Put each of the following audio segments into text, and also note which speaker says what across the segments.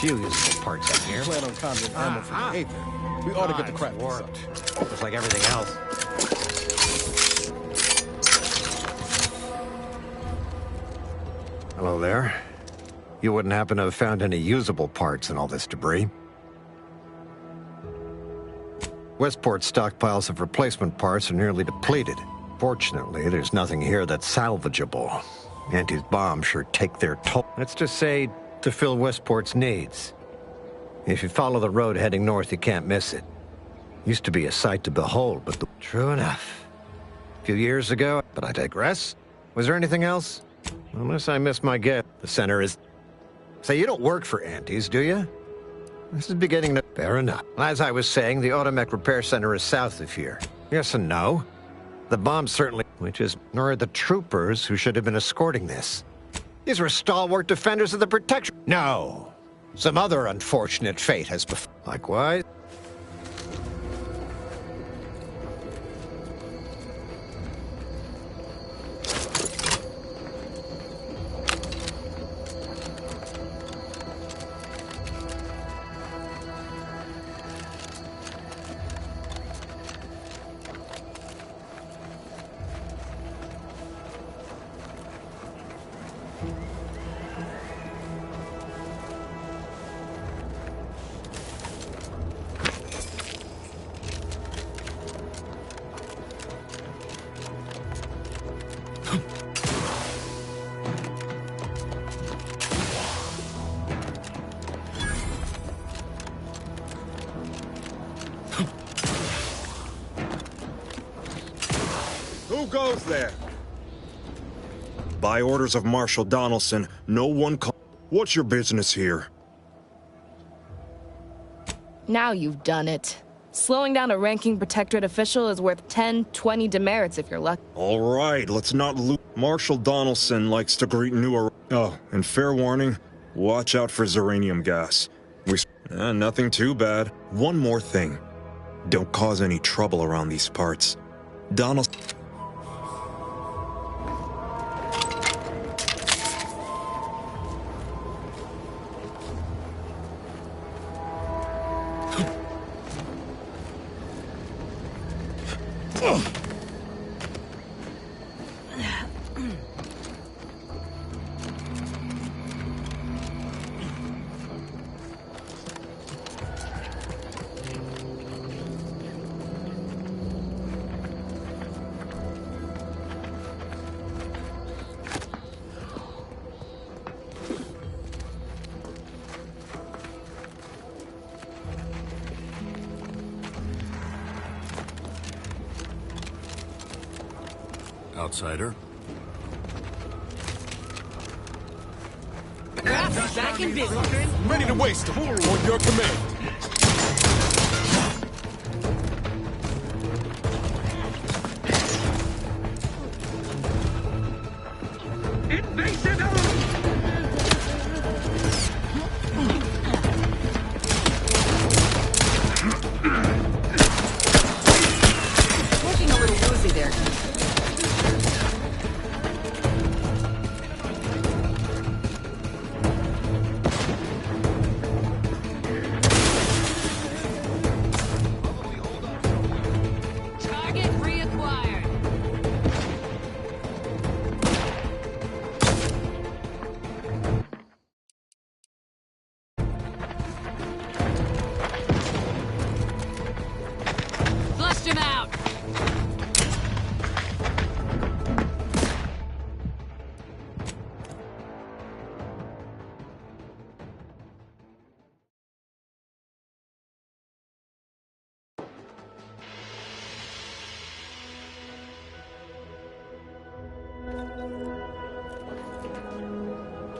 Speaker 1: few useful parts out here.
Speaker 2: Plan on conjuring ammo for the Aether. We ought to get the crap
Speaker 1: worked. Just like everything else. Hello there. You wouldn't happen to have found any usable parts in all this debris? Westport's stockpiles of replacement parts are nearly depleted. Fortunately, there's nothing here that's salvageable. Auntie's bombs sure take their toll. Let's just say to fill Westport's needs. If you follow the road heading north, you can't miss it. Used to be a sight to behold, but true enough. A few years ago, but I digress. Was there anything else? Unless I missed my guess. The center is... Say, you don't work for Auntie's, do you? This is beginning to... Fair enough. As I was saying, the Automech Repair Center is south of here. Yes and no. The bomb certainly... Which is... Nor are the troopers who should have been escorting this. These were stalwart defenders of the protection... No. Some other unfortunate fate has befallen. Likewise.
Speaker 3: Who goes there? By orders of Marshal Donaldson, no one What's your business here?
Speaker 4: Now you've done it. Slowing down a ranking protectorate official is worth 10, 20 demerits if you're lucky.
Speaker 3: All right, let's not lose. Marshal Donaldson likes to greet new... Oh, and fair warning, watch out for Zeranium gas. Nothing too bad. One more thing. Don't cause any trouble around these parts. Donaldson...
Speaker 5: Outsider.
Speaker 6: Back in business.
Speaker 2: Ready to waste them. On your command.
Speaker 6: Looking a little woozy there.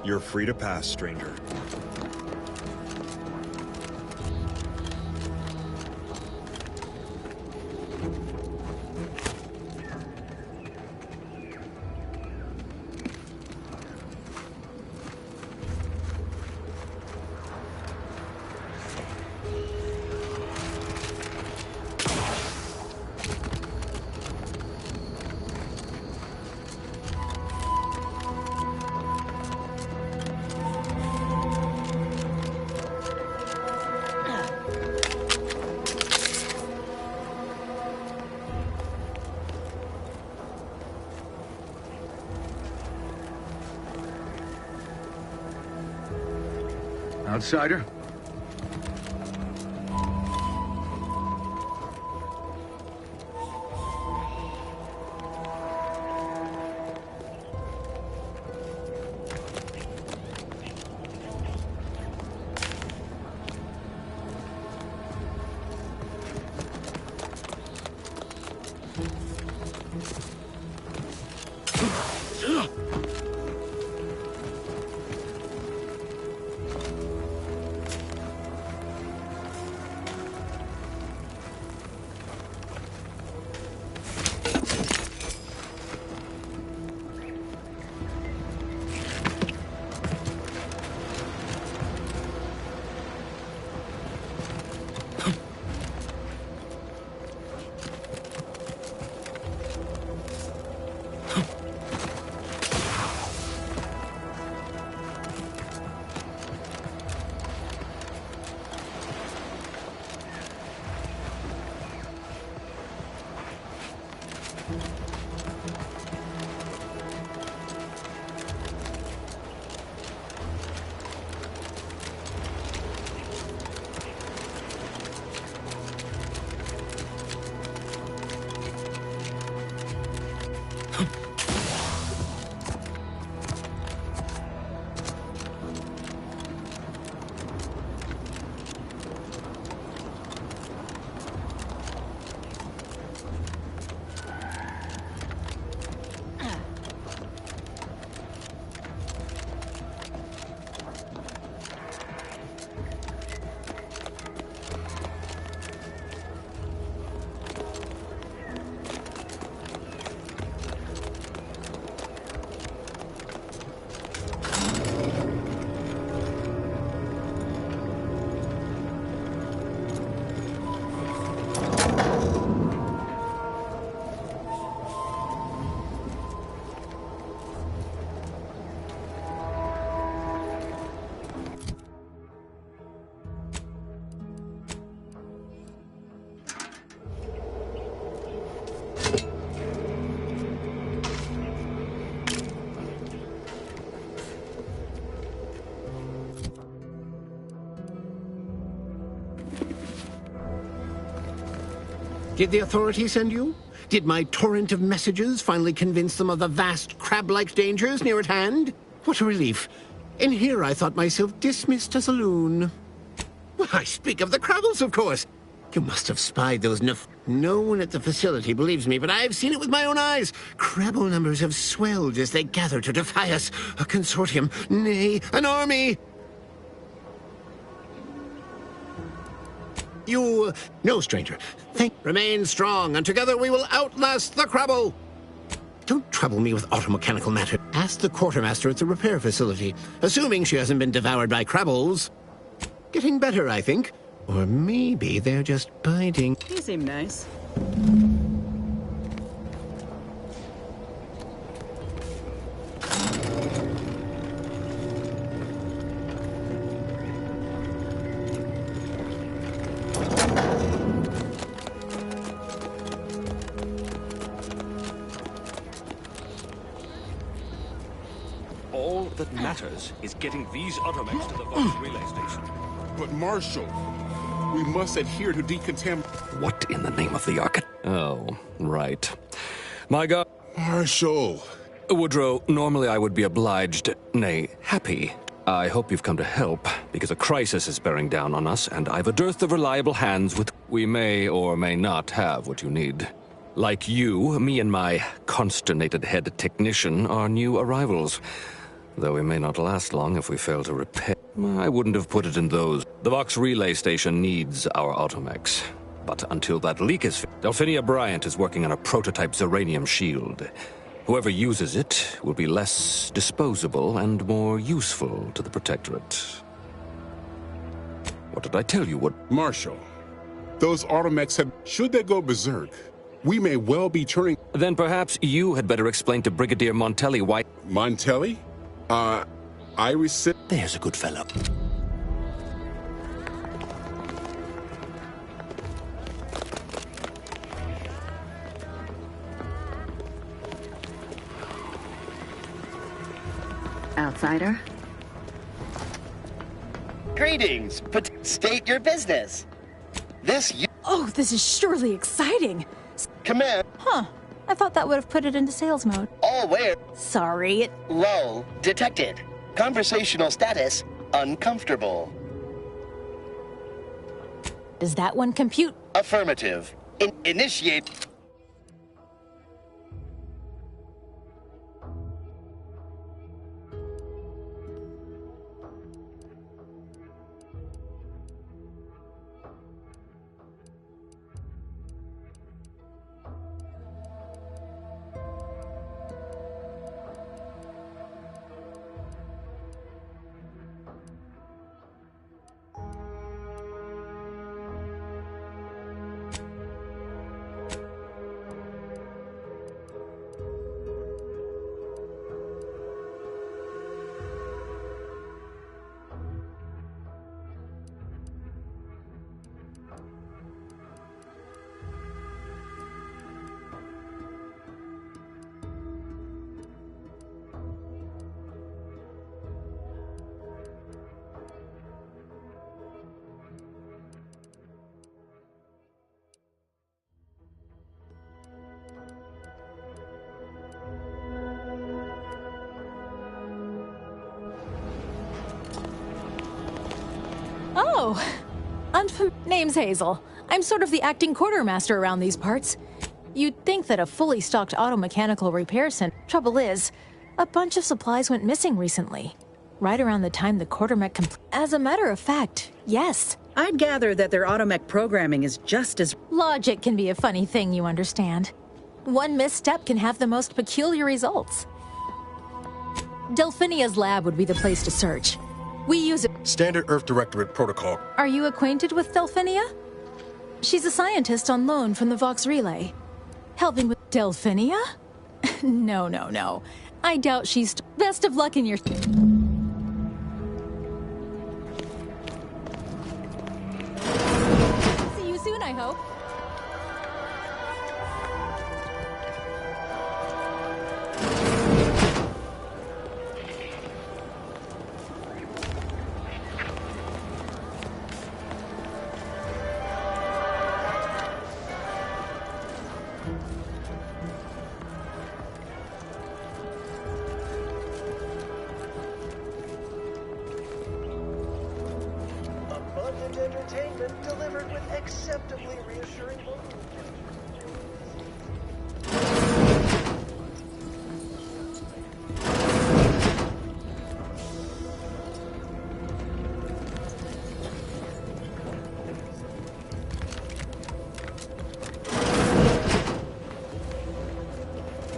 Speaker 3: You're free to pass, stranger.
Speaker 5: Outsider?
Speaker 7: Did the authorities send you? Did my torrent of messages finally convince them of the vast crab-like dangers near at hand? What a relief. In here I thought myself dismissed as a loon. Well, I speak of the Crabbles, of course. You must have spied those No one at the facility believes me, but I've seen it with my own eyes. Crabble numbers have swelled as they gather to defy us. A consortium, nay, an army. No, stranger. Remain strong, and together we will outlast the Crabble. Don't trouble me with automechanical matter. Ask the quartermaster at the repair facility, assuming she hasn't been devoured by Crabbles. Getting better, I think. Or maybe they're just biting.
Speaker 6: You seem nice.
Speaker 8: All that matters is getting these automates to the Vox relay station.
Speaker 2: But Marshal, we must adhere to decontamination.
Speaker 8: What in the name of the Arch? Oh, right. My God.
Speaker 2: Marshal.
Speaker 8: Woodrow, normally I would be obliged, nay, happy. I hope you've come to help, because a crisis is bearing down on us, and I've a dearth of reliable hands with... We may or may not have what you need. Like you, me and my consternated head technician are new arrivals. Though we may not last long if we fail to repair. I wouldn't have put it in those. The Vox relay station needs our automechs. But until that leak is... Delphinia Bryant is working on a prototype Zeranium shield. Whoever uses it will be less disposable and more useful to the Protectorate. What did I tell you? What...
Speaker 2: Marshal, those automechs have... Should they go berserk, we may well be turning...
Speaker 8: Then perhaps you had better explain to Brigadier Montelli why...
Speaker 2: Montelli? I received...
Speaker 8: There's a good fellow.
Speaker 6: Outsider?
Speaker 5: Greetings, but state your business.
Speaker 9: Oh, this is surely exciting.
Speaker 5: Command.
Speaker 9: Huh. I thought that would have put it into sales mode.
Speaker 5: All where.
Speaker 9: Sorry.
Speaker 5: Lull detected. Conversational status uncomfortable.
Speaker 9: Does that one compute?
Speaker 5: Affirmative. Initiate.
Speaker 9: Oh, name's Hazel. I'm sort of the acting quartermaster around these parts. You'd think that a fully stocked auto-mechanical repair center. Trouble is, a bunch of supplies went missing recently. Right around the time the quartermech As a matter of fact, yes.
Speaker 6: I'd gather that their automech programming is just as...
Speaker 9: Logic can be a funny thing, you understand. One misstep can have the most peculiar results. Delphinia's lab would be the place to search. We use it.
Speaker 10: Standard Earth Directorate protocol.
Speaker 9: Are you acquainted with Delphinia? She's a scientist on loan from the Vox Relay. Helping with Delphinia? No. I doubt she's... Best of luck in your... See you soon, I hope.
Speaker 5: Entertainment delivered with acceptably reassuring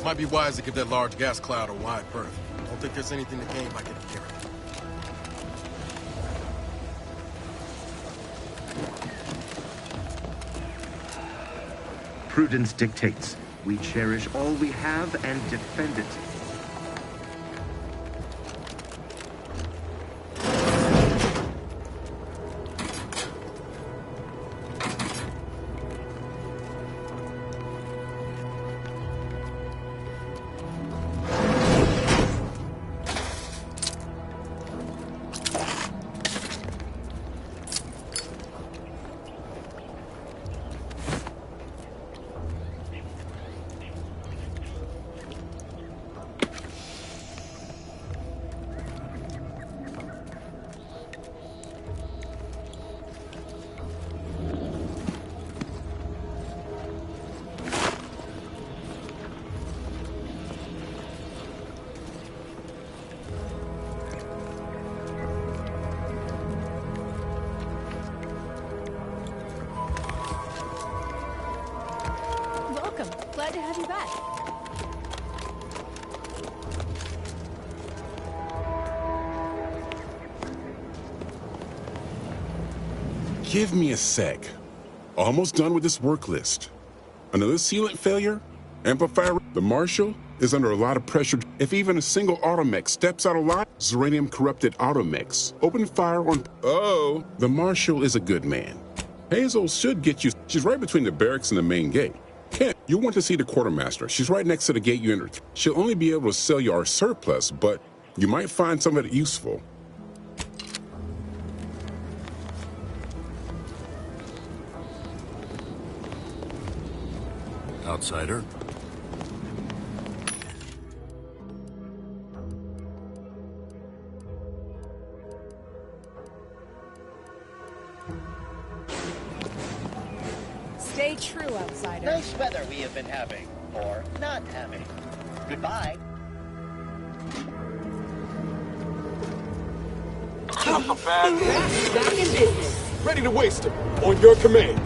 Speaker 10: Might be wise to give that large gas cloud a wide berth. Don't think there's anything to gain by getting carried.
Speaker 11: Prudence dictates. We cherish all we have and defend it.
Speaker 9: Glad to have you back.
Speaker 2: Give me a sec. Almost done with this work list. Another sealant failure? Amplifier? The Marshal is under a lot of pressure. If even a single automech steps out of line, Zeranium-corrupted automechs open fire on... Oh, the Marshal is a good man. Hazel should get you... She's right between the barracks and the main gate. Kent, you want to see the quartermaster. She's right next to the gate you entered. She'll only be able to sell you our surplus, but you might find some of it useful.
Speaker 12: Outsider.
Speaker 13: Stay true, outsider.
Speaker 5: Nice weather we have been having, or not having. Goodbye.
Speaker 10: Not a bad man. Back in business. Ready to waste him. On your command.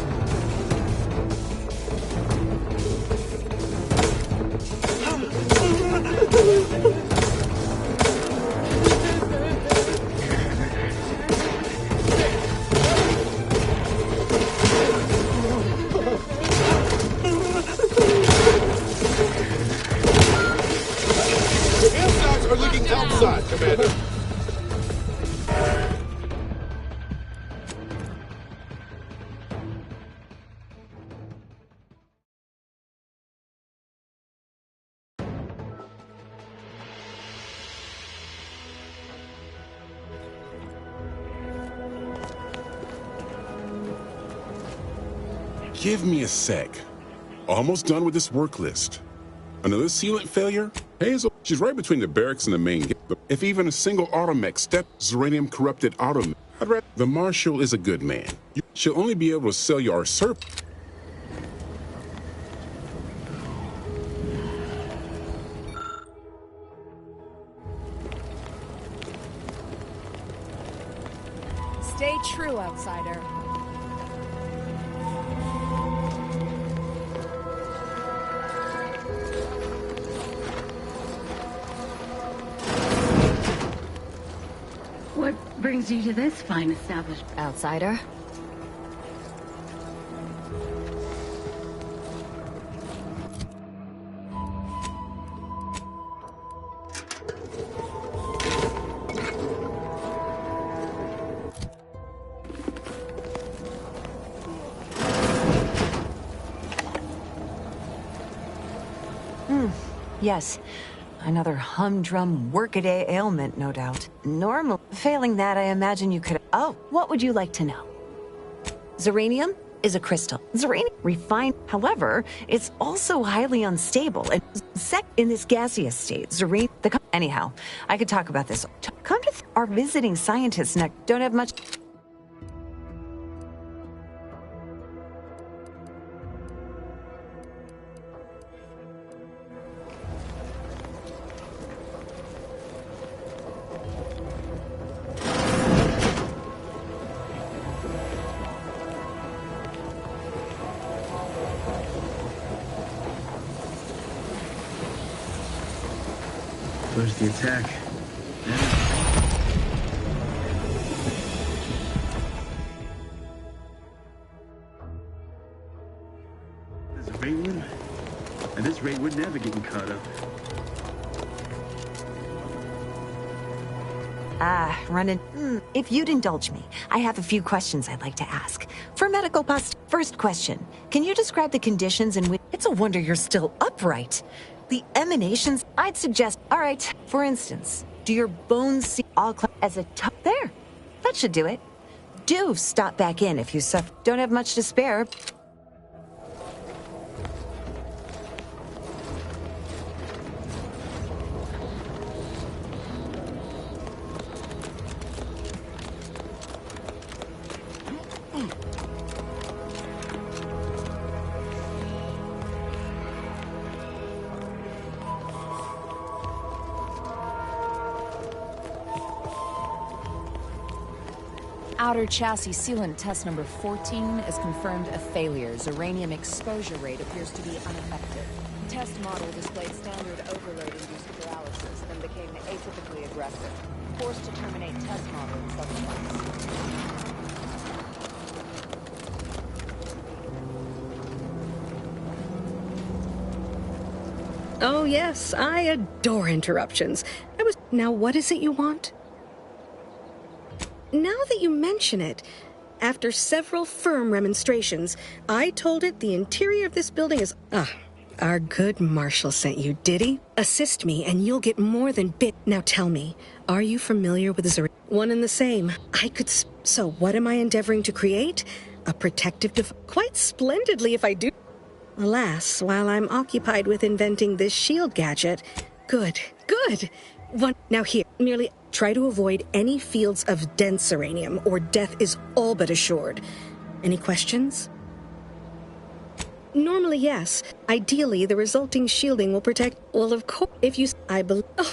Speaker 10: The insides are leaking outside, Commander.
Speaker 2: Give me a sec. Almost done with this work list. Another sealant failure? Hazel, she's right between the barracks and the main gate. If even a single automech steps uranium corrupted automech, I'd rather. The Marshal is a good man. She'll only be able to sell you our surplus.
Speaker 13: Stay true, outsider.
Speaker 14: What brings you to this fine establishment?
Speaker 4: Outsider?
Speaker 15: Yes. Another humdrum workaday ailment, no doubt. Normal. Failing that, I imagine you could... Oh, what would you like to know? Zeranium is a crystal. Zeranium refined. However, it's also highly unstable and in this gaseous state. Zeranium... Anyhow, I could talk about this. Come to our visiting scientists next. Don't have much...
Speaker 11: Where's the attack? There's a rate limit. At this rate, we're never getting caught up.
Speaker 15: Running. If you'd indulge me, I have a few questions I'd like to ask. For medical First question. Can you describe the conditions in which... It's a wonder you're still upright. The emanations, I'd suggest... All right, for instance, do your bones see all as a there? That should do it. Do stop back in if you suffer. Don't have much to spare.
Speaker 13: Outer chassis sealant test number 14 is confirmed a failure. Uranium exposure rate appears to be unaffected. Test model displayed standard overload-induced paralysis, then became atypically aggressive. Forced to terminate test model in subclass.
Speaker 16: Oh yes, I adore interruptions. Now what is it you want? Now that you mention it, after several firm remonstrations, I told it the interior of this building is... our good Marshal sent you, did he? Assist me and you'll get more than bit... Now tell me, are you familiar with the one and the same? I could... So what am I endeavoring to create? A protective device? Quite splendidly if I do. Alas, while I'm occupied with inventing this shield gadget... Good. Now here, merely try to avoid any fields of dense uranium, or death is all but assured. Any questions? Normally, yes. Ideally, the resulting shielding will protect... Well, of course, if you... I believe... Oh.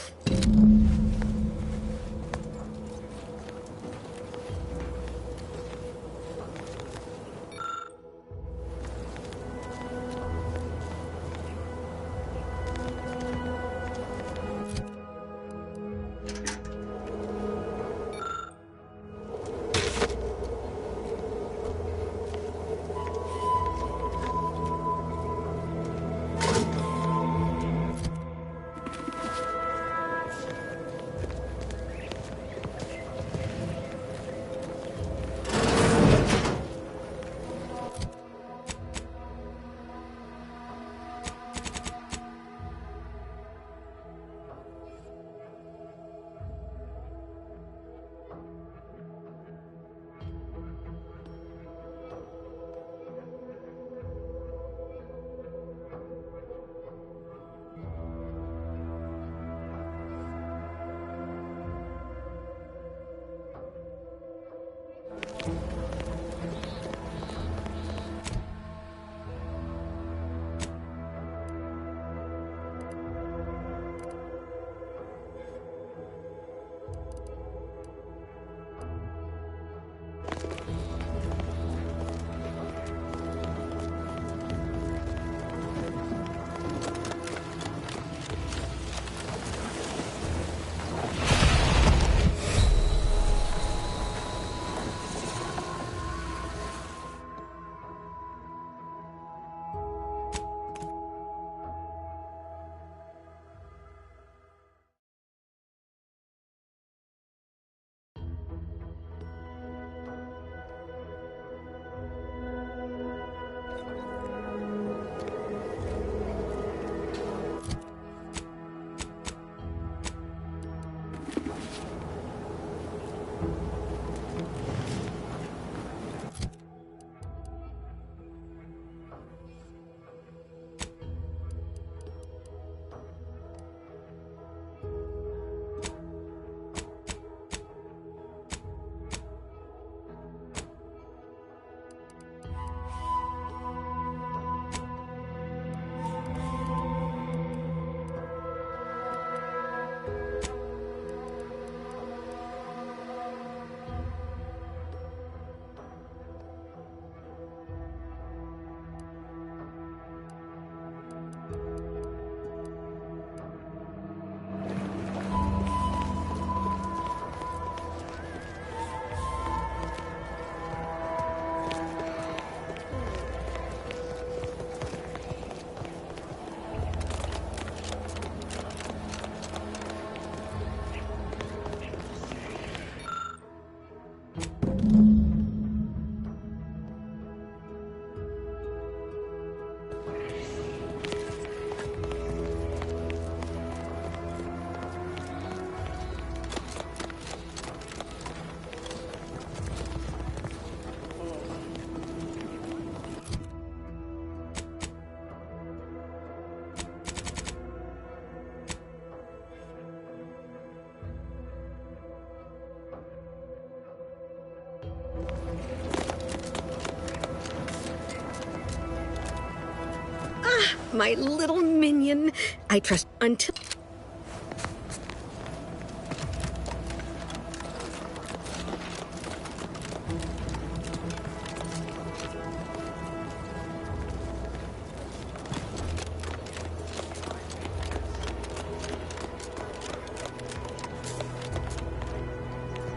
Speaker 16: My little minion. I trust until...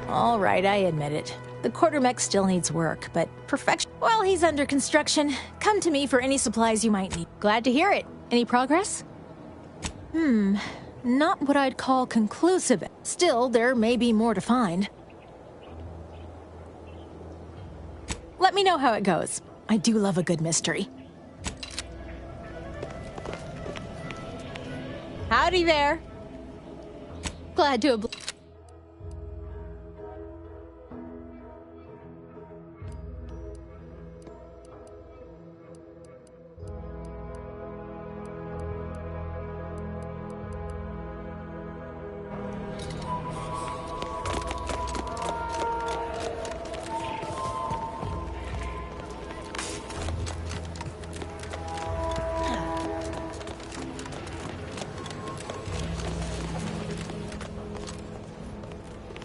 Speaker 9: All right, I admit it. The quartermech still needs work, but perfection... While he's under construction, come to me for any supplies you might need. Glad to hear it. Any progress? Not what I'd call conclusive. Still, there may be more to find. Let me know how it goes. I do love a good mystery. Howdy there. Glad to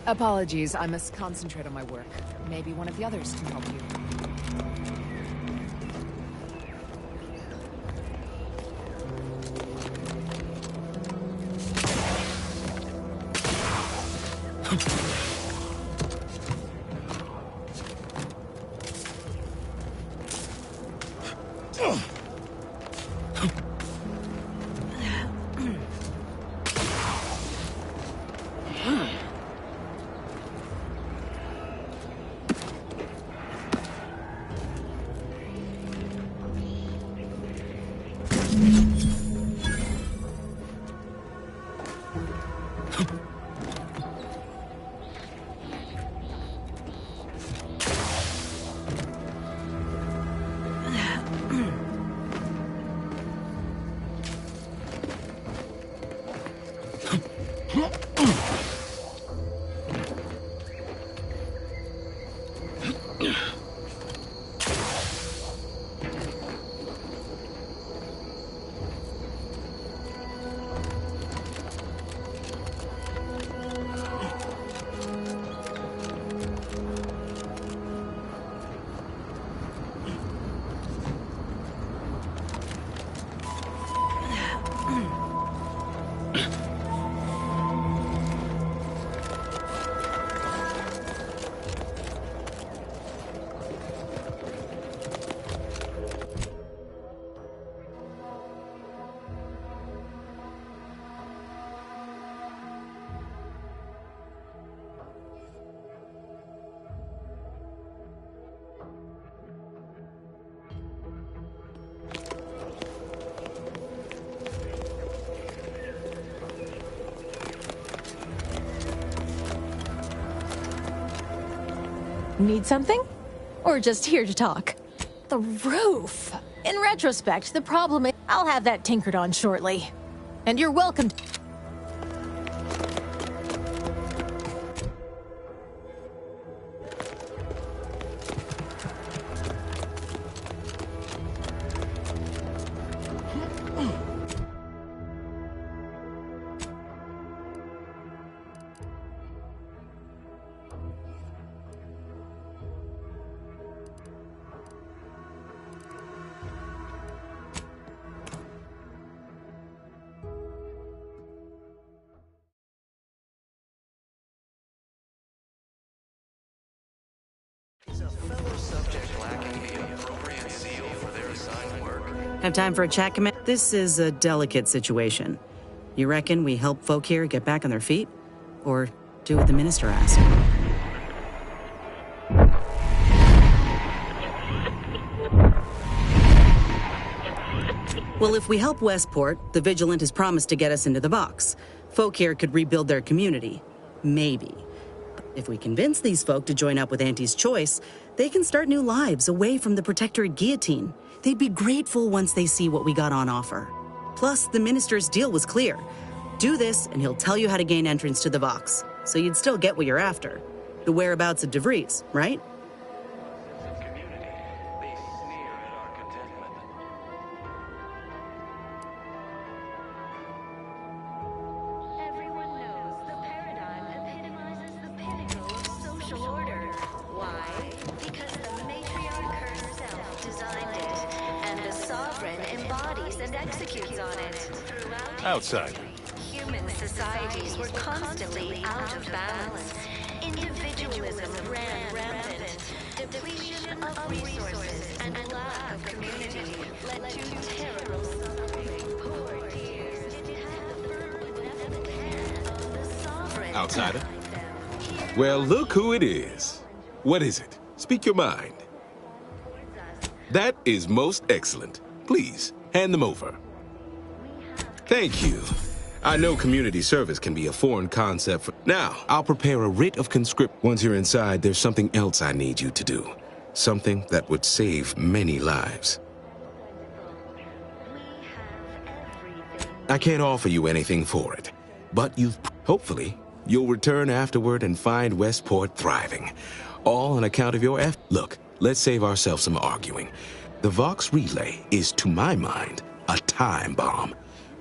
Speaker 13: Apologies, I must concentrate on my work. Maybe one of the others can help you.
Speaker 9: Need something? Or just here to talk? The roof! In retrospect, the problem is I'll have that tinkered on shortly. And you're welcome to...
Speaker 6: Have time for a chat, Command? This is a delicate situation. You reckon we help folk here get back on their feet? Or do what the minister asked? Well, if we help Westport, the Vigilant has promised to get us into the box. Folk here could rebuild their community. Maybe. If we convince these folk to join up with Auntie's Choice, they can start new lives away from the Protectorate guillotine. They'd be grateful once they see what we got on offer. Plus, the minister's deal was clear. Do this, and he'll tell you how to gain entrance to the Vox. So you'd still get what you're after. The whereabouts of DeVries, right?
Speaker 12: Outside.
Speaker 17: Human societies were constantly out of balance. Individualism ran rampant. Depletion of resources and lack of community led to terrible suffering. Poor dears didn't have the firm benevolent hand of the sovereign.
Speaker 12: Outsider? Well, look who it is. What is it? Speak your mind. That is most excellent. Please, hand them over. Thank you. I know community service can be a foreign concept for... Now, I'll prepare a writ of conscript. Once you're inside, there's something else I need you to do. Something that would save many lives. I can't offer you anything for it, but hopefully, you'll return afterward and find Westport thriving. All on account of your effort. Look, let's save ourselves some arguing. The Vox relay is, to my mind, a time bomb.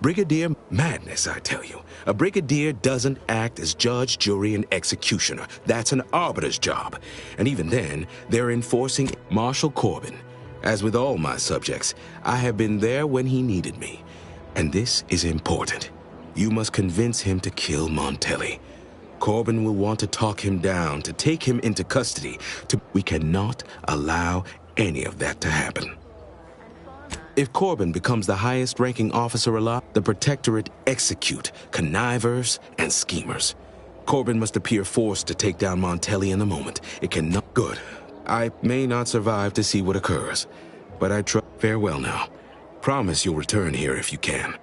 Speaker 12: Brigadier madness, I tell you. A brigadier doesn't act as judge, jury, and executioner. That's an arbiter's job. And even then, they're enforcing Marshal Corbin. As with all my subjects, I have been there when he needed me. And this is important. You must convince him to kill Montelli. Corbin will want to talk him down, to take him into custody. We cannot allow any of that to happen. If Corbin becomes the highest-ranking officer alive, the Protectorate execute connivers and schemers. Corbin must appear forced to take down Montelli in the moment. It cannot... Good. I may not survive to see what occurs, but I trust... Farewell now. Promise you'll return here if you can.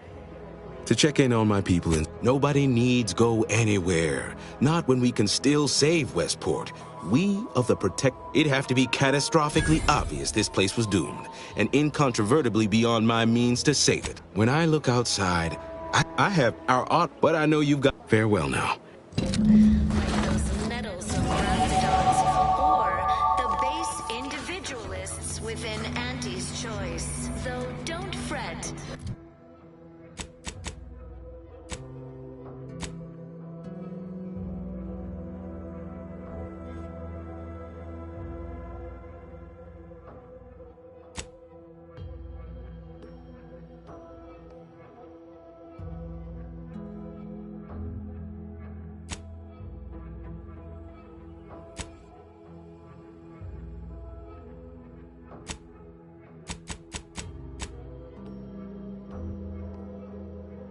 Speaker 12: To check in on my people, and nobody needs go anywhere. Not when we can still save Westport. We of the it'd have to be catastrophically obvious this place was doomed, and incontrovertibly beyond my means to save it. When I look outside, I have our art, but I know you've got... Farewell now.
Speaker 17: Those medals of mastodons, or the base individualists within Auntie's choice. Though don't fret.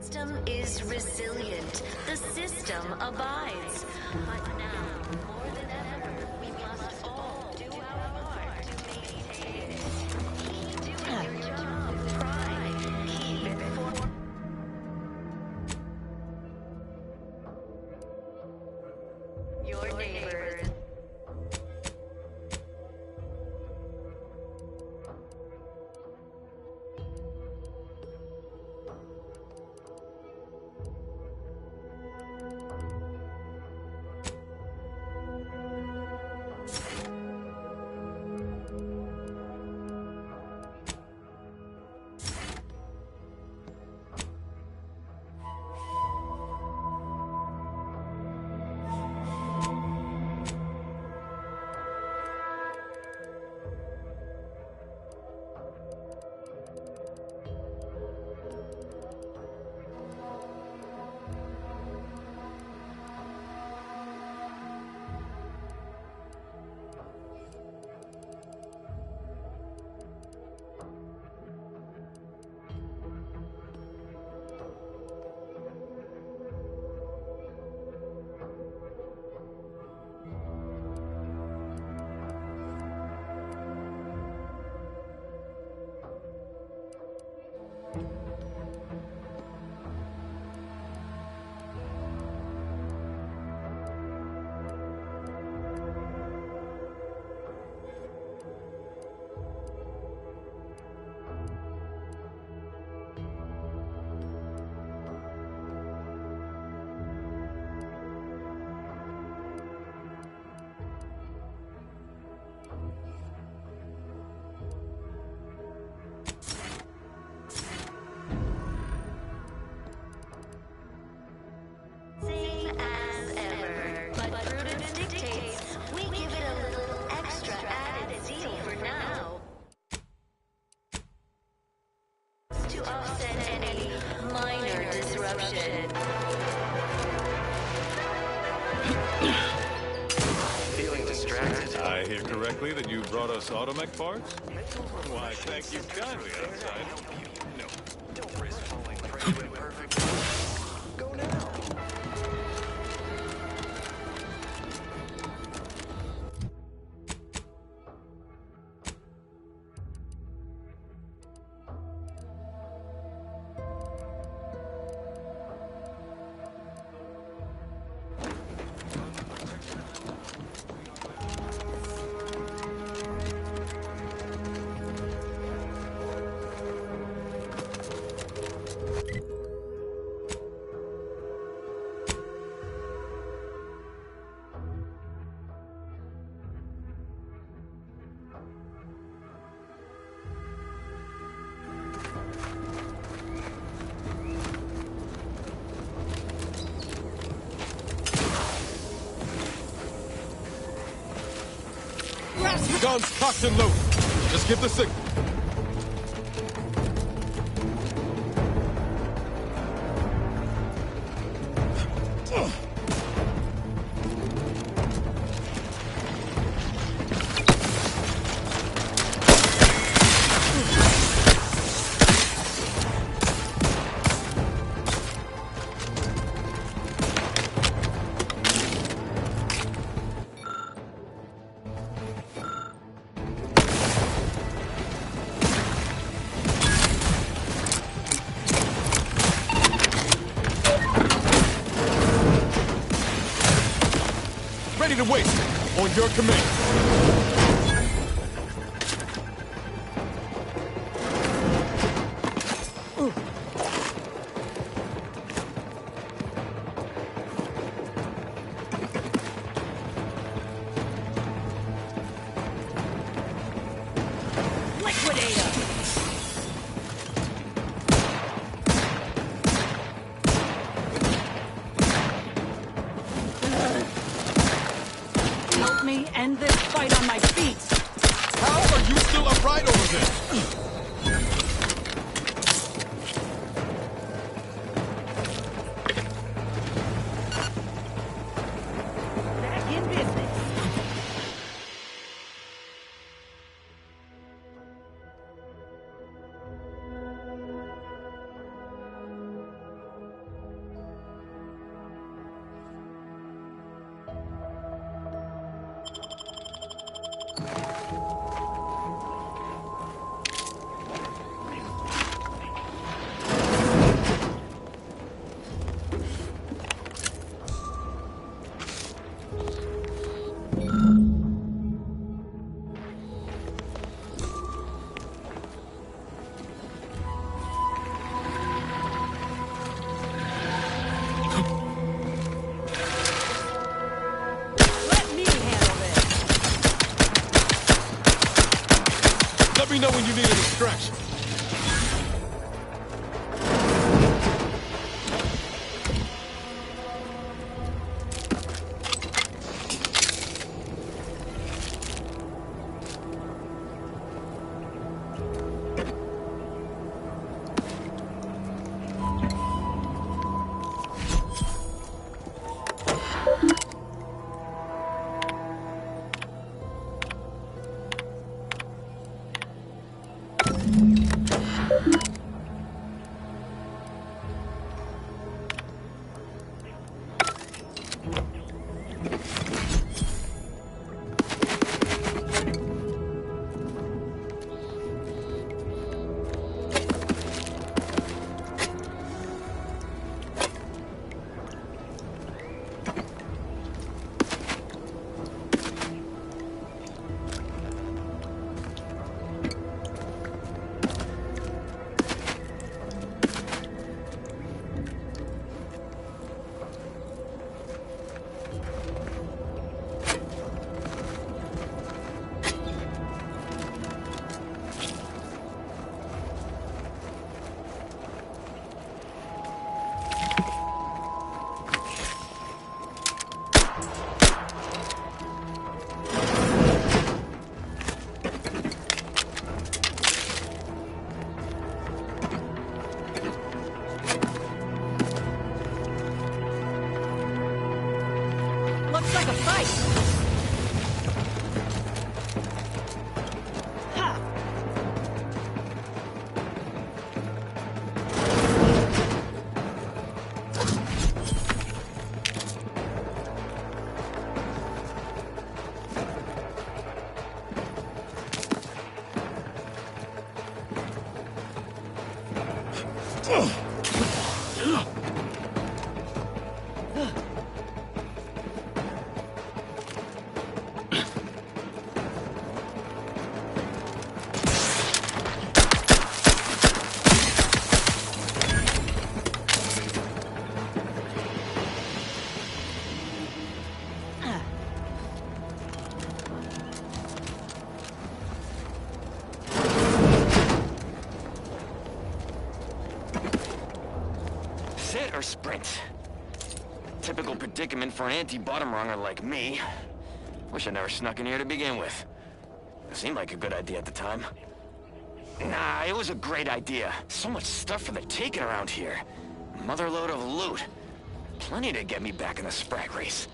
Speaker 17: The system is resilient. The system abides. But now, more than ever, we must all do our part to maintain it. Keep doing your job with pride. Keep it for... your neighbors.
Speaker 18: That you brought us automech parts? Why, thank you kindly, outside. No, don't risk falling prey to imperfect. Go now.
Speaker 10: Guns cocked and loaded. Just give the signal. Ready to waste it. On your command.
Speaker 6: Help me end this fight on my feet.
Speaker 10: How are you still upright over there?
Speaker 6: Back in business.
Speaker 10: Let me know when you need a distraction.
Speaker 6: Looks like a fight. Ha!
Speaker 19: Sit or sprint? Typical predicament for an anti-bottom runger like me. Wish I never snuck in here to begin with. Seemed like a good idea at the time. Nah, it was a great idea. So much stuff for the taking around here. Motherload of loot. Plenty to get me back in the sprag race.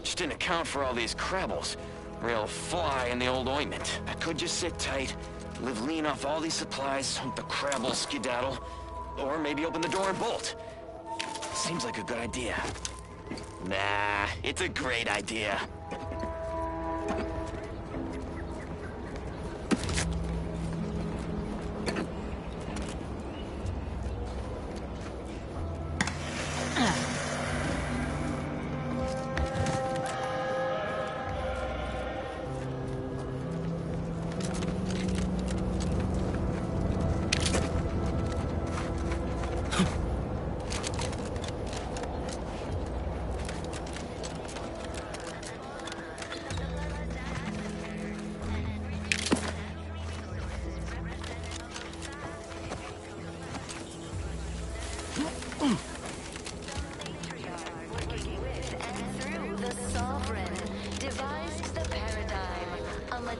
Speaker 19: Just didn't account for all these crabbles. Real fly in the old ointment. I could just sit tight, live lean off all these supplies, hope the crabbles skedaddle, or maybe open the door and bolt. Seems like a good idea. Nah, it's a great idea.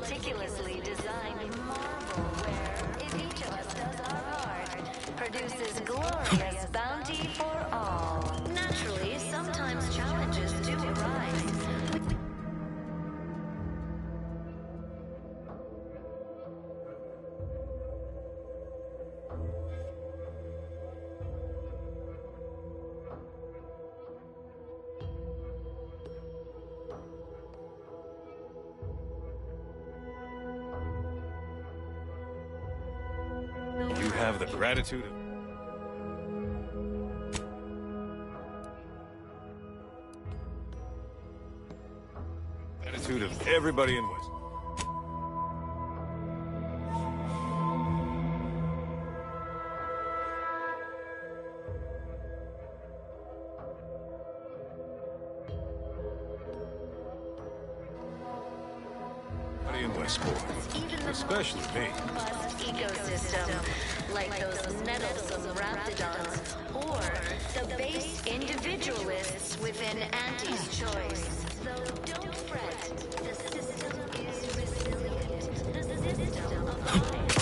Speaker 17: Meticulously designed marvel where, if each of us does our part, produces glorious bounty for all. Naturally, sometimes challenges do arise.
Speaker 18: You have the gratitude of... everybody in West. Everybody in Westport, especially me.
Speaker 17: Ecosystem, like those nettlesome raptidons, or the base individualists within Auntie's choice. Though don't fret, the system is resilient. The system abides.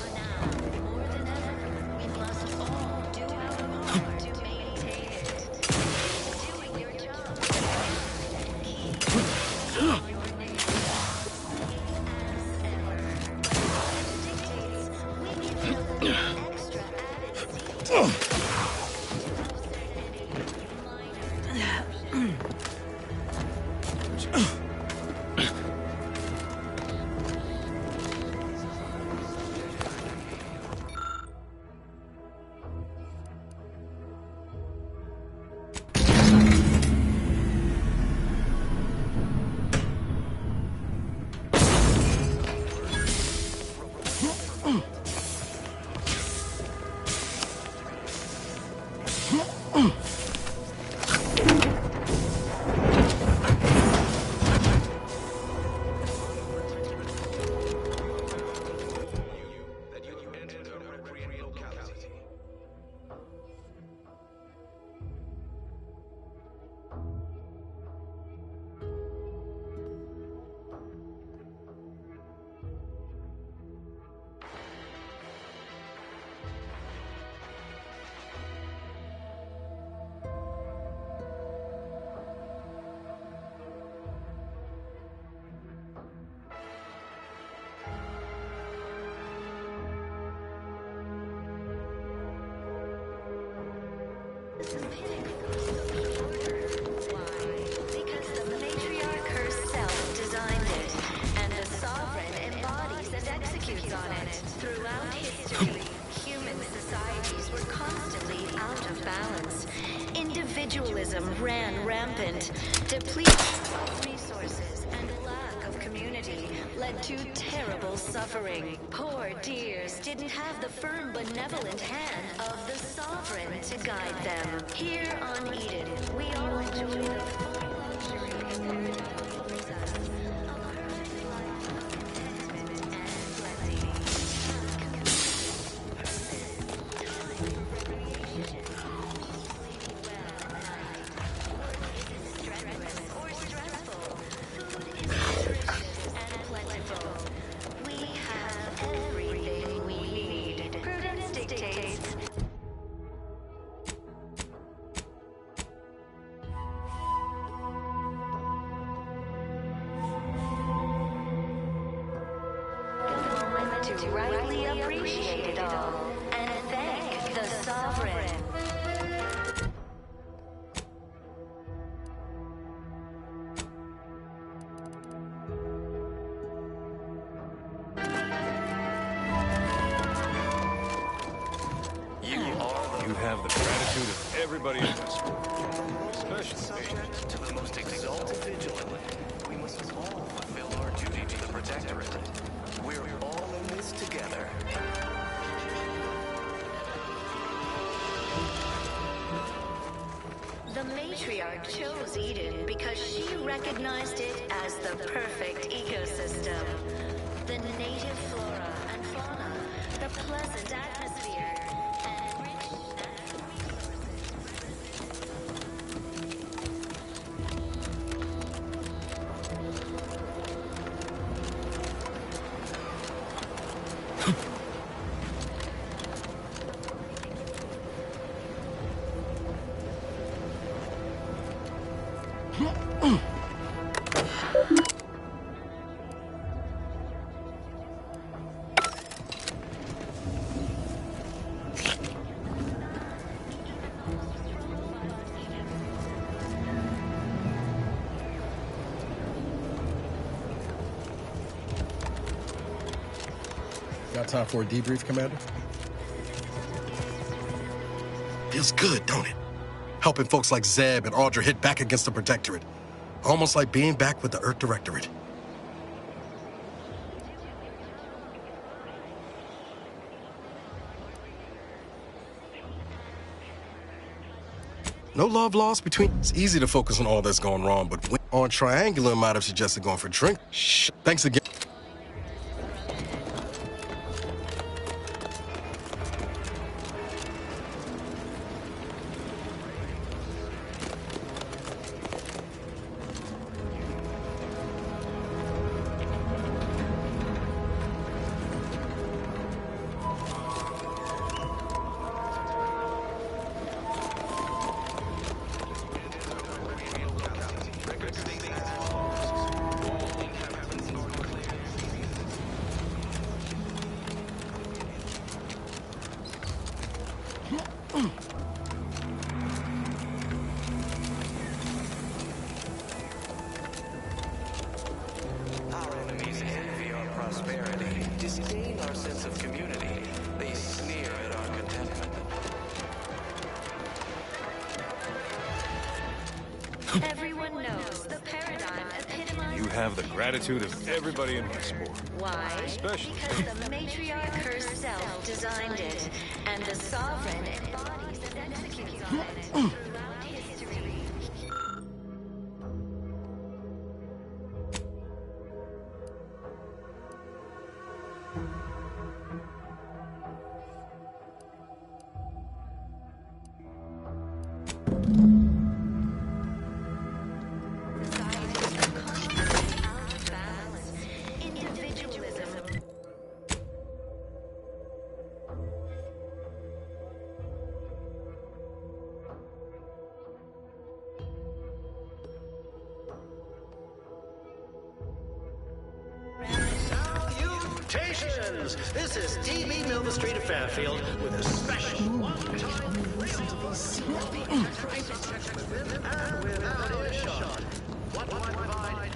Speaker 17: But now, more than ever, we must all do our part to maintain it. Keep doing your job. Keep your name. As ever. But it dictates we give you extra added seat. Because the matriarch herself designed it, and the sovereign embodies and executes on it. Throughout history, human societies were constantly out of balance. Individualism ran rampant. Depletion of resources and lack of community led to terrible suffering. Poor dears didn't have the firm, benevolent hand of the sovereign to guide them. Here on Eden, we all enjoy the full luxury of paradise affords us. A perfect life of contentment and plenty. Strenuous or stressful, food is nutritious and plentiful. to rightly appreciate it all and thank the Sovereign.
Speaker 18: You have the gratitude of everybody in this world, especially subject to the most exalted vigilant. We must all fulfill our duty to the Protectorate. We're all in this together.
Speaker 17: The matriarch chose Eden because she recognized it as the perfect ecosystem. The native flora and fauna, the pleasant atmosphere, and rich
Speaker 10: Got time for a debrief, Commander?
Speaker 20: Feels good, don't it? Helping folks like Zeb and Audra hit back against the Protectorate. Almost like being back with the Earth Directorate. No love lost between... It's easy to focus on all that's going wrong, but on Triangular might have suggested going for a drink. Shh. Thanks again.
Speaker 18: Our enemies envy our prosperity, disdain our sense of community. They sneer at our contentment.
Speaker 17: Everyone knows the paradigm epitomizes...
Speaker 18: You have the gratitude of everybody in this sport.
Speaker 17: Why?
Speaker 18: Especially...
Speaker 17: Because the matriarch herself designed it, and the Sovereign embodies and executes on it throughout history.
Speaker 5: Salutations! This is TV Milva Street of Fairfield with a special one-time and without earshot. What do I provide?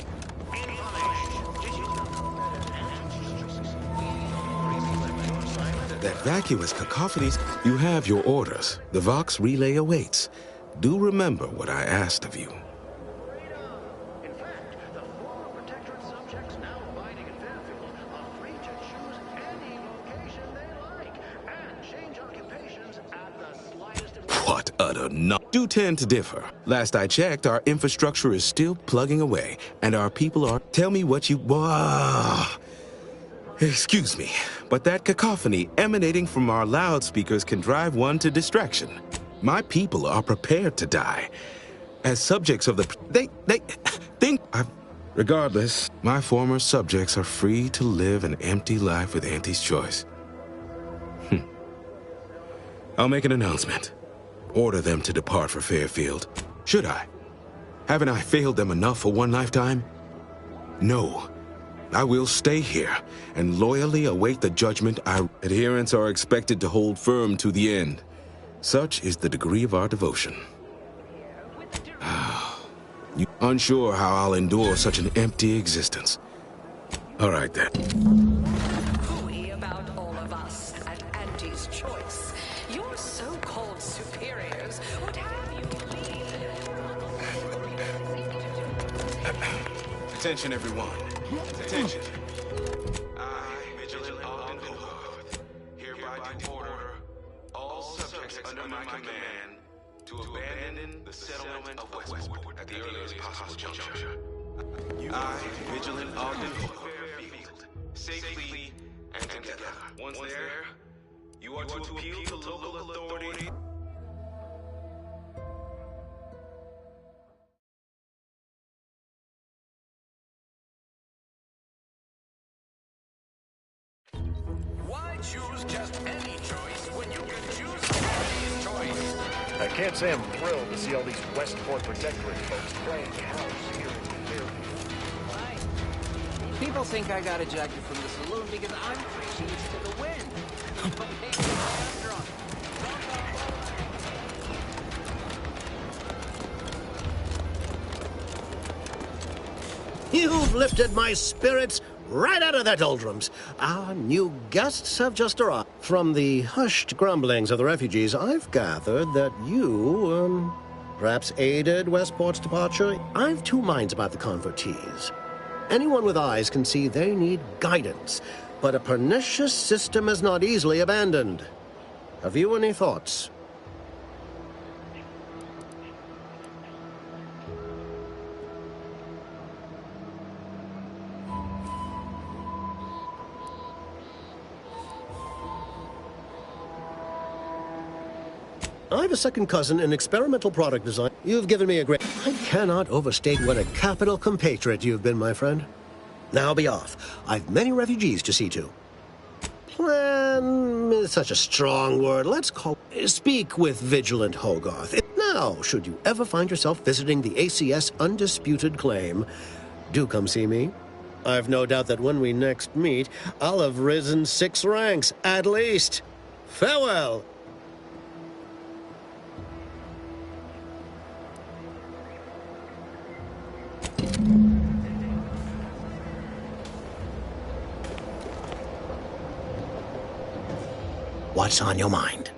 Speaker 12: That vacuous cacophony. You have your orders. The Vox relay awaits. Do remember what I asked of you. What utter no. Do tend to differ. Last I checked, our infrastructure is still plugging away, and our people are... Tell me what you... Excuse me, but that cacophony emanating from our loudspeakers can drive one to distraction. My people are prepared to die. As subjects of the... They think... Regardless, my former subjects are free to live an empty life with Auntie's choice. I'll make an announcement. Order them to depart for Fairfield. Should I? Haven't I failed them enough for one lifetime? No. I will stay here and loyally await the judgment. Our adherents are expected to hold firm to the end. Such is the degree of our devotion. You're unsure how I'll endure such an empty existence. All right, then.
Speaker 21: Hooey about all of us at Auntie's choice. Your so-called superiors would have you leave.
Speaker 10: Attention, everyone. Attention. I, Vigilant Ogden Hogarth, hereby do order all subjects under my command to abandon the settlement of Westport at the earliest possible juncture. I, Vigilant Ogden Hogarth, safely and together. Once there, you are to appeal to local authority.
Speaker 5: Why choose just any choice when you can choose Andy's choice?
Speaker 22: I can't say I'm thrilled to see all these Westport Protectorate folks playing house here in Fairfield.
Speaker 23: People think I got ejected from the saloon because I'm preaching it to the wind. But maybe I'm drunk.
Speaker 7: You've lifted my spirits right out of their doldrums. Our new guests have just arrived. From the hushed grumblings of the refugees, I've gathered that you, perhaps aided Westport's departure. I've two minds about the convertees. Anyone with eyes can see they need guidance, but a pernicious system is not easily abandoned. Have you any thoughts? I have a second cousin in experimental product design. You've given me a great... I cannot overstate what a capital compatriot you've been, my friend. Now be off. I've many refugees to see to. Plan is such a strong word. Let's call... Speak with Vigilant Hogarth. Now, should you ever find yourself visiting the ACS Undisputed Claim, do come see me. I've no doubt that when we next meet, I'll have risen 6 ranks, at least. Farewell. What's on your mind?